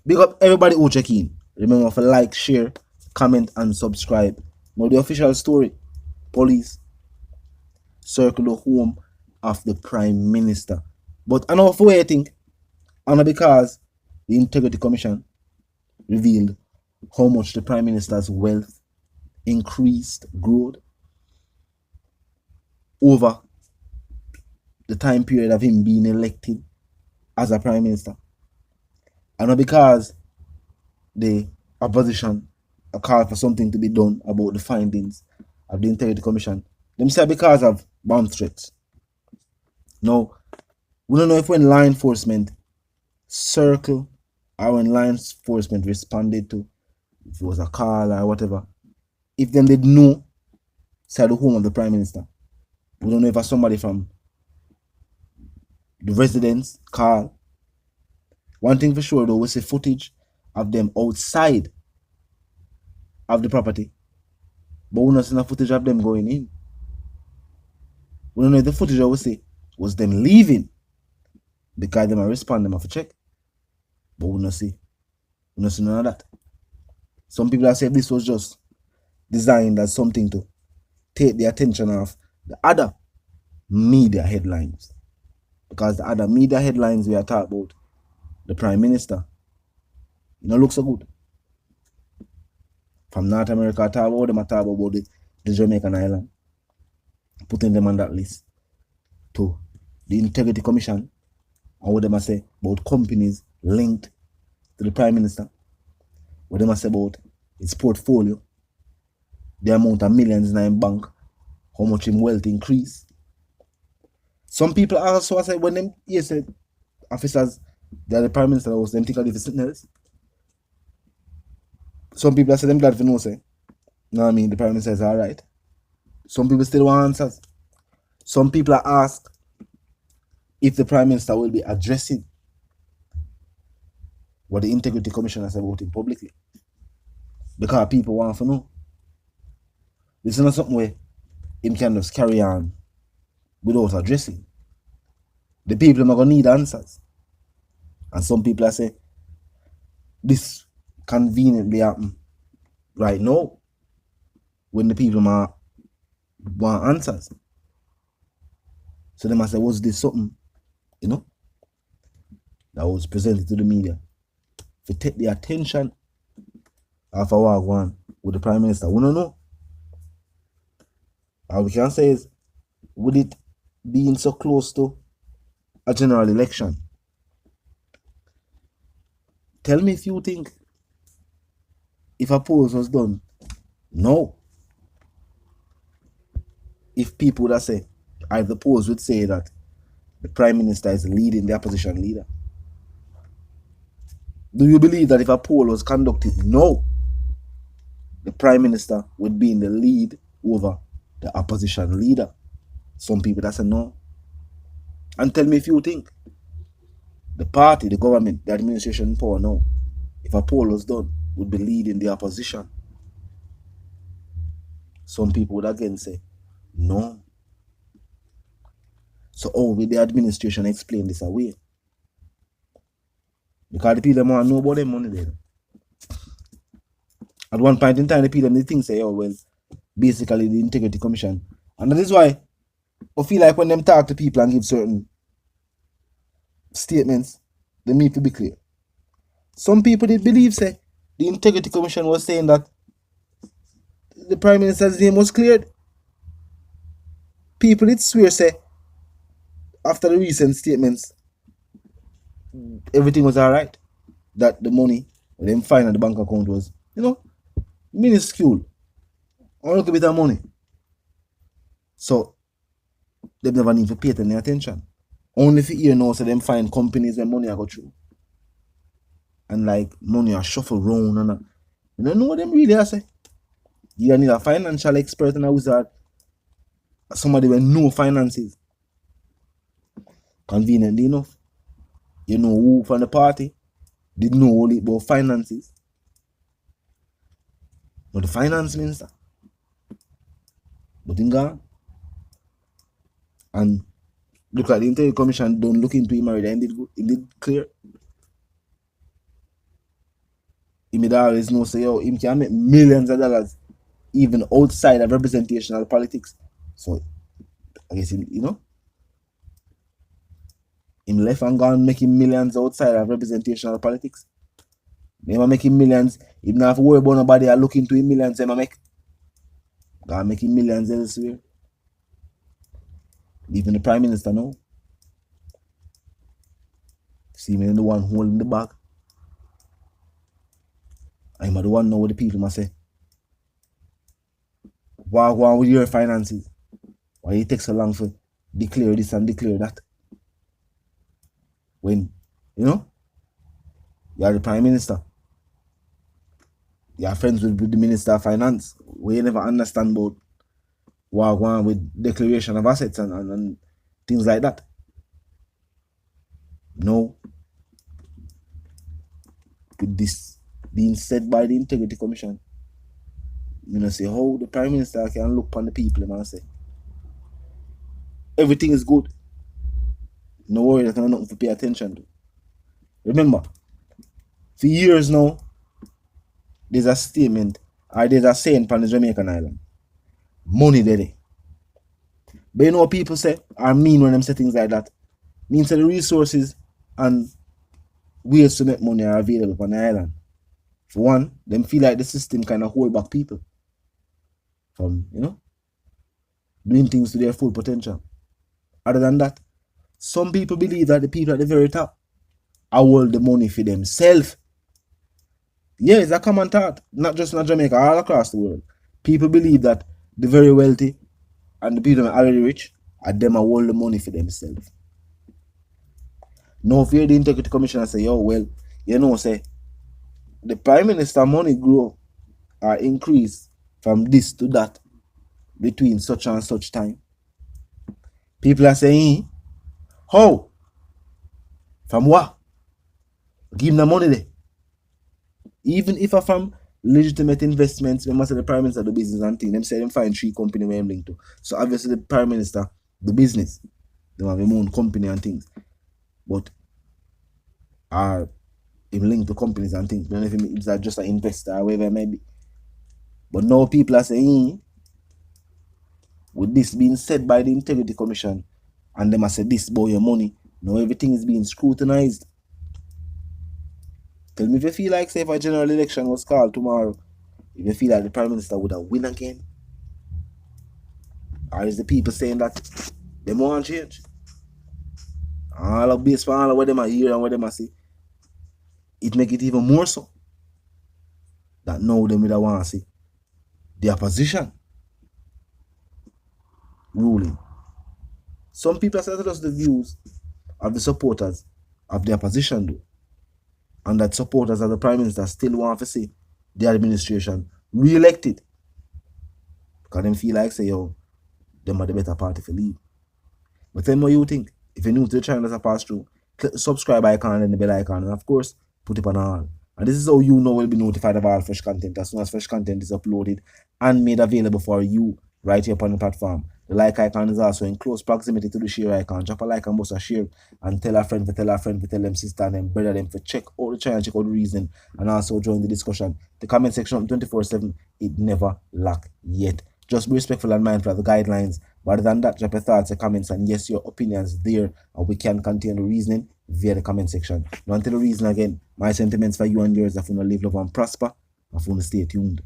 Big up everybody who check in. Remember to like, share, comment, and subscribe. Now the official story. Police circle the home of the Prime Minister. But I know for what I think. And because the Integrity Commission revealed how much the Prime Minister's wealth increased, growth over the time period of him being elected as a Prime Minister. And because the opposition called for something to be done about the findings of the Integrity Commission, them say because of bomb threats. Now, we don't know if when law enforcement circle or when law enforcement responded to, if it was a call or whatever, if them did know, say the home of the Prime Minister. We don't know if somebody from the residence call. One thing for sure though, we see footage of them outside of the property, but we don't see no footage of them going in. We don't know if the footage we see was them leaving because them are respond them have to check, but we don't see none of that. Some people have said this was just designed as something to take the attention of the other media headlines, because the other media headlines we are talking about the Prime Minister, you know, look so good. From North America, I talk about them, I talk about the Jamaican island, putting them on that list. To the Integrity Commission, and what they must say about companies linked to the Prime Minister, what they must say about his portfolio, the amount of millions in his bank, how much his wealth increase. Some people also say when them said officers that the Prime Minister was them think of it for something else. Some people say them glad for no say. No, I mean the Prime Minister is alright. Some people still want answers. Some people are asked if the Prime Minister will be addressing what the Integrity Commission has about him publicly. Because people want to know. This is not something where him can just carry on without addressing. The people are going to need answers. And some people are saying this conveniently happen right now when the people want answers. So they must say, was this something, you know, that was presented to the media to take the attention of a war going with the Prime Minister? We don't know. All we can say is, would it being so close to a general election? Tell me if you think if a poll was done, no. If people would have said, or the polls would say that the Prime Minister is leading the opposition leader. Do you believe that if a poll was conducted, no, the Prime Minister would be in the lead over the opposition leader? Some people that say no. And tell me if you think the party, the government, the administration in power now, if a poll was done, would be leading the opposition. Some people would again say no. So how will the administration explain this away? Because the people want to know about their money there. At one point in time, the people they think say, oh well, basically the Integrity Commission. And that is why I feel like when them talk to people and give certain statements, they need to be clear. Some people did believe say the Integrity Commission was saying that the Prime Minister's name was cleared. People did swear say after the recent statements everything was alright. That the money them find at the bank account was, you know, minuscule. Only a bit of money. So they never need to pay any attention. Only if you hear now so them find companies where money are go through. And like money are shuffled around and you don't know what them really are say. You need a financial expert and a wizard. Somebody with no finances. Conveniently enough. You know who from the party did know all about finances. But the finance minister. But in gone. And look at the Integrity Commission, don't look into him already, and it did clear. he may always know say yo, him can make millions of dollars even outside of representational politics. So I guess him, him left and gone making millions outside of representational politics. They making millions. He don't have to worry about nobody look into him millions. They make. God making millions elsewhere. Even the Prime Minister now. See me the one holding the bag. I'm the one now what the people must say. Why go on with your finances? Why it takes so long for declare this and declare that? When, you are the Prime Minister. You are friends with the Minister of Finance. We never understand about what go on with declaration of assets and things like that. No. With this being said by the Integrity Commission, say how the Prime Minister can look upon the people and say everything is good. No worry, there's nothing to pay attention to. Remember, for years now, there's a statement or there's a saying on the Jamaican island. Money there. But you know what people say or mean when them say things like that? Means that the resources and ways to make money are available on the island. For one, them feel like the system kind of hold back people from, doing things to their full potential. Other than that, some people believe that the people at the very top hold the money for themselves. Yeah, it's a common thought, not just in Jamaica, all across the world. People believe that the very wealthy and the people that are already rich are them hold the money for themselves. Now, if you're the Integrity Commissioner say, yo, well, say, the Prime Minister money grow or increase from this to that between such and such time. People are saying, how? From what? Give them the money there. Even if I from legitimate investments, we must say the Prime Minister the business and thing. Them say them find 3 companies where I'm linked to. So obviously the Prime Minister, the business, they have their own company and things. But are linked to companies and things. Don't know if it's just an investor or whatever it may be. But now people are saying, with this being said by the Integrity Commission, and them must say this about your money, now everything is being scrutinized. Tell me if you feel like, say, if a general election was called tomorrow, if you feel like the Prime Minister would have win again, or is the people saying that they want change? All of based on all of what them are hear and what them are see, it make it even more so that now them would want to see the opposition ruling. Some people say that's the views of the supporters of the opposition do. And that supporters of the Prime Minister still want to see the administration re-elected. Because them feel like say, yo, them are the better party for lead. But tell me what you think. If you're new to the channel as I pass through, click the subscribe icon and the bell icon, and of course, put it on all. And this is how you know will be notified of all fresh content as soon as fresh content is uploaded and made available for you right here upon the platform. The like icon is also in close proximity to the share icon. Drop a like and bust a share and tell a friend to tell a friend to tell them sister and them brother them for check out the channel, check out the reason, and also join the discussion. The comment section 24/7, it never lack yet. Just be respectful and mindful of the guidelines. Rather than that, drop your thoughts and comments, and yes, your opinions there, and we can contain the reasoning via the comment section. Now until the reason again, my sentiments for you and yours, if you want to live, love, and prosper, if you want to stay tuned.